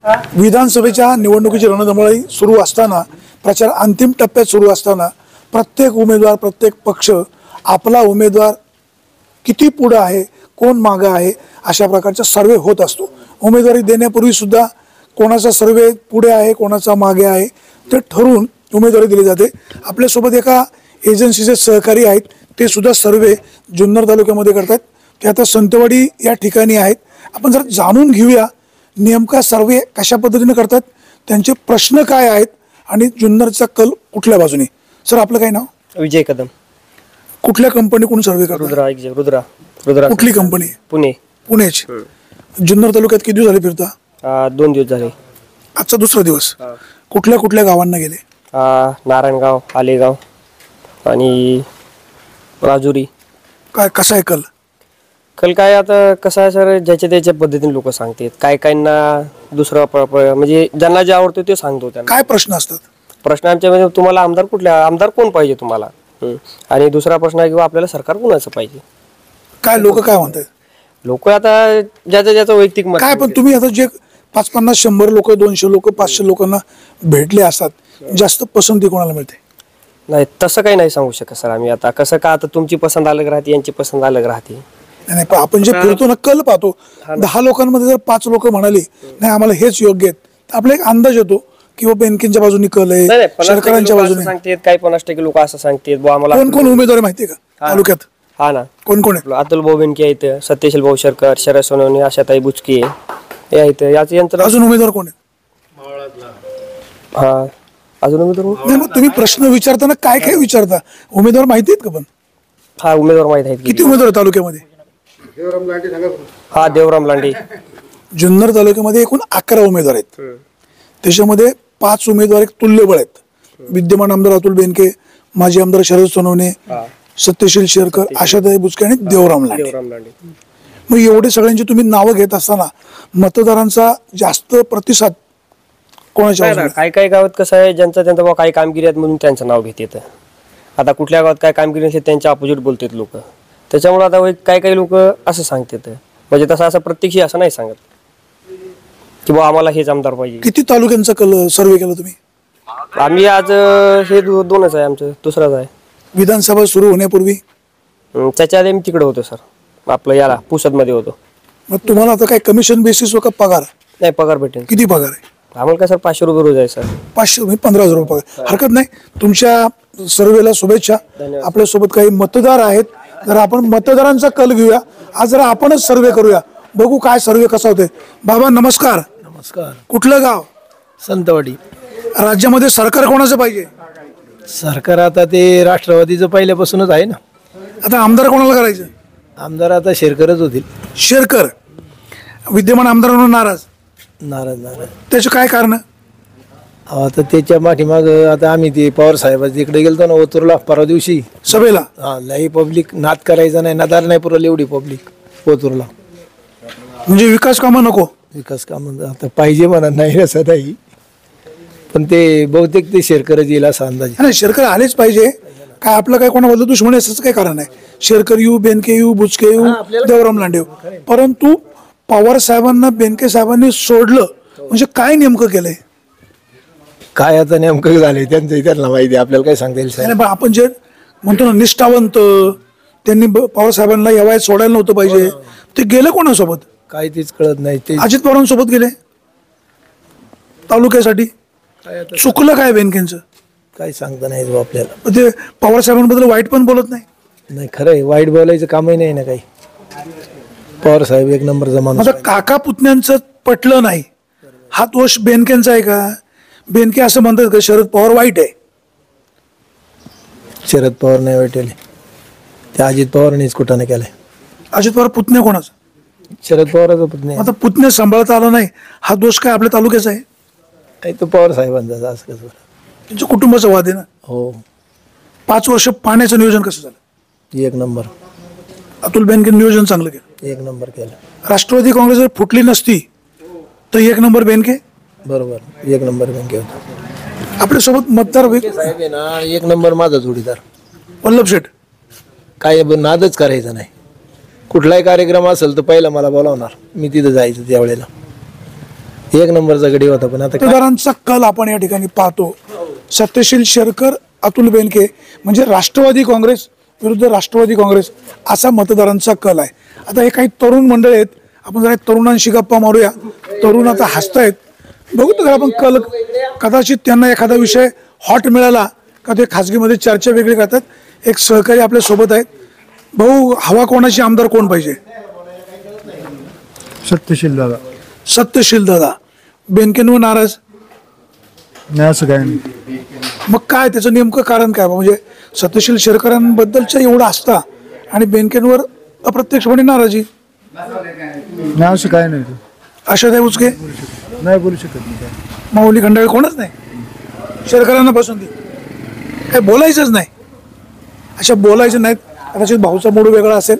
विधानसभेच्या निवडणुकीची रणधुमाळी सुरू असताना, प्रचार अंतिम टप्प्यात सुरू असताना प्रत्येक उमेदवार, प्रत्येक पक्ष आपला उमेदवार किती पुढे आहे, कोण मागे आहे अशा प्रकारचा सर्वे होत असतो। उमेदवारी देण्यापूर्वी सुद्धा कोणाचा सर्वे पुढे आहे, कोणाचा मागे आहे ते ठरवून उमेदवारी दिली जाते। आपल्यासोबत एका एजन्सीचे सहकारी आहेत, ते सुद्धा सर्वे जुन्नर तालुक्यामध्ये करतात। ते आता संतवाडी या ठिकाणी आहेत। आपण जर जाणून घेऊया नेमका सर्वे कशा पद्धतीने करतात, त्यांचे प्रश्न काय आहेत आणि जुन्नरचा कल कुठल्या बाजूने। सर, आपलं काय नाव? विजय कदम। कुठल्या कंपनीकडून सर्वे करतात? रुद्रा। कुठली कंपनी? पुणे। पुण्याची। जुन्नर तालुक्यात किती दिवस झाले फिरता? 2 दिवस झाले। आजचा दुसरा दिवस। कुठल्या कुठल्या गावांना गेले? नारायणगाव, आलेगाव आणि राजुरी। काय कसा आहे कल? कल काय आता कसं आहे सर, ज्याच्या त्याच्या पद्धतीने लोक सांगतात। काय काहींना दुसरा म्हणजे ज्यांना जे आवडतं ते सांगतो त्यांना। काय प्रश्न असतात? प्रश्न आमच्यामध्ये तुम्हाला आमदार कोण पाहिजे तुम्हाला, आणि दुसरा प्रश्न आहे की आपल्याला सरकार कोणाचं पाहिजे। काय लोक काय म्हणतात? लोक आता ज्याचं वैयक्तिक मत काय, पण तुम्ही आता जे 50, 50, 100 लोक, 200 लोक, 500 लोकांना भेटले असतात, जास्त पसंती कोणाला मिळते? नाही, तसं काही नाही सांगू शकत सर आम्ही। आता कसं का, आता तुमची पसंत अलग राहते, यांची पसंत अलग राहते। नाही, आपण जे फिरतो ना, कल पाहतो। 10 लोकांमध्ये जर 5 लोक म्हणाले नाही आम्हाला हेच योग्य आहेत, तर आपला एक अंदाज येतो की बँकेच्या बाजूने कल आहे, सरकारांच्या बाजूने सांगतात। काही 50% लोक असं सांगतात बुवा आम्हाला। कोण कोण उमेदवार माहिती आहे का तालुक्यात? हा ना, कोण कोण आहे? अतुल भाऊ बेनके आहेत, सत्यशील भाऊ शरकर, शरद सोनवणे, आशाताई बुचके हे आहेत। यांचं अजून उमेदवार कोण आहे? हा, अजून उमेदवार नाही, मग तुम्ही प्रश्न विचारताना काय काय विचारता? उमेदवार माहिती आहेत का? पण हा, उमेदवार माहित आहेत। किती उमेदवार तालुक्यामध्ये? हा, देवराम लांडे। जुन्नर तालुक्यामध्ये एकूण 11 उमेदवार आहेत। त्याच्यामध्ये 5 उमेदवार एक तुल्यबळ आहेत। विद्यमान आमदार अतुल बेनके, माजी आमदार शरद सोनवणे, सत्यशील शेरकर, आशाताई बुचके आणि देवराम लांडे। मग एवढे सगळ्यांची तुम्ही नावं घेत असताना मतदारांचा जास्त प्रतिसाद कोणाच्या बाजूने? काही काही गावात कसं आहे, ज्यांचं बाबा काही कामगिरी आहेत म्हणून त्यांचं नाव घेतात। आता कुठल्या गावात काय कामगिरी नसेल त्यांच्या अपोजिट बोलतात लोक। त्याच्यामुळे आता काही काही लोक असं सांगतात, म्हणजे तसं असं प्रत्यक्षी असं नाही सांगत की बाबा आम्हाला हेच आमदार पाहिजे। किती तालुक्यांचा कल सर्वे केला तुम्ही? आम्ही आज हे दोनच आहे, आमचं दुसराच आहे। विधानसभा सुरू होण्यापूर्वी? त्याच्या आधी मी तिकडे होतो सर, आपलं याला पुसदमध्ये होतो। मग तुम्हाला आता काय कमिशन बेसिस व का पगार? नाही, पगार भेटेल। किती पगार आहे? आम्हाला काय सर 500 रुपये रोज आहे सर। 500 म्हणजे 15,000 रुपये पगार। हरकत नाही। तुमच्या सर्वेला शुभेच्छा। आपल्या सोबत काही मतदार आहेत, जर आपण मतदारांचा कल घेऊया। आज जरा आपणच सर्वे करूया, बघू काय सर्वे कसा होते। बाबा नमस्कार। नमस्कार। कुठलं गाव? संतवाडी। राज्यामध्ये सरकार कोणाचं पाहिजे? सरकार आता ते राष्ट्रवादीचं पहिल्यापासूनच आहे ना। आता आमदार कोणाला करायचं? आमदार आता शेरकरच होतील। शेरकर विद्यमान आमदारांवर नाराज? नाराज। त्याचं काय कारण? आता त्याच्या पाठीमाग आता आम्ही ते पवार साहेब तिकडे गेलतो ना ओतूरला परवा दिवशी सभेला। लई पब्लिक नाद करायचा नाही, नादार नाही पुरवली एवढी पब्लिक ओतूरला। म्हणजे विकास कामं नको? विकास काम आता पाहिजे म्हणा, नाही असं नाही, पण ते बहुतेक ते शेरकरच येईल असा अंदाज। नाही, शेरकर आलेच पाहिजे। काय आपलं काय कोणाबद्दल दुश्मनी असं काय कारण आहे? शेरकर येऊ, बेनके येऊ, बुचके येऊ, देवराम लांडे येऊ, परंतु पवार साहेबांना बेनके साहेबांनी सोडलं म्हणजे काय नेमकं केलंय? काय आता नेमकं झालंय त्यांना माहिती, आपल्याला काय सांगता येईल? नाही, आपण जे म्हणतो ना निष्ठावंत, त्यांनी पवार साहेबांना या वयात सोडायला नव्हतं पाहिजे, ते गेले कोणासोबत? काय तेच कळत नाही। ते अजित पवारांसोबत गेले तालुक्यासाठी। चुकलं काय बेनकेंचं? काय सांगता नाही आपल्याला। ते पवार साहेबांबद्दल वाईट पण बोलत नाही? नाही, खरं आहे, वाईट बोलायचं कामही नाही ना काही। पवार साहेब एक नंबर जमाना। आता काका पुतण्यांचं पटलं नाही, हा दोष बेनकेंचा आहे का? बेनके असं म्हणतात का शरद पवार वाईट आहे? शरद पवार नाही वाटेल, ते अजित पवारांनीच कुठं केलंय। अजित पवार पुतण्या कोणाचा? शरद पवाराचा पुतण्या। आता पुतण्या सांभाळता आला नाही, हा दोष काय आपल्या तालुक्याचा आहे? तो पवार साहेबांचा असं कसं? त्यांच्या कुटुंबाचा वाद आहे ना। हो। 5 वर्ष पाण्याचं नियोजन कसं झालं? 1 नंबर। अतुल बेनके नियोजन चांगलं केलं। 1 नंबर केलं। राष्ट्रवादी काँग्रेस जर फुटली नसती तर 1 नंबर बेनके? बरोबर, 1 नंबर बँके होता। आपल्यासोबत मतदार साहेब आहे ना, 1 नंबर माझा जोडीदार वल्लभ शेठ। काय नादच करायचा नाही, कुठलाही कार्यक्रम असेल तर पहिला मला बोलावणार, मी तिथं जायचं त्यावेळेला। एक नंबरचा गडी होता. पण आता काय- मतदारांचा कल आपण या ठिकाणी पाहतो. सत्यशील शेरकर, अतुल बेनके म्हणजे राष्ट्रवादी काँग्रेस विरुद्ध राष्ट्रवादी काँग्रेस असा मतदारांचा कल आहे. आता हे काही तरुण मंडळ आहेत, आपण जरा तरुणांशी गप्पा मारूया. तरुण आता हसतायत, बघू तर आपण कल, कदाचित त्यांना एखादा विषय हॉट मिळाला का ते खाजगीमध्ये चर्चा वेगळी करतात. एक सहकारी आपल्या सोबत आहेत. भाऊ, हवा कोणाची, आमदार कोण पाहिजे? सत्यशील दादा. सत्यशील दादा. बेनकेंवर नाराज? नाही असं काय नाही. मग काय त्याचं नेमकं कारण काय? म्हणजे सत्यशील शेरकरांबद्दलच्या एवढं असता आणि बेनकेंवर अप्रत्यक्षपणे नाराजी. नाही असं काय नाही. आशाताई उचके, नाही बोलू शकत नाही काय. माऊली खंडाळे, कोणच नाही. शेरकरांना पसंती, काय बोलायचंच नाही. अशा बोलायचं नाहीत. कदाचित भाऊचा मूड वेगळा असेल,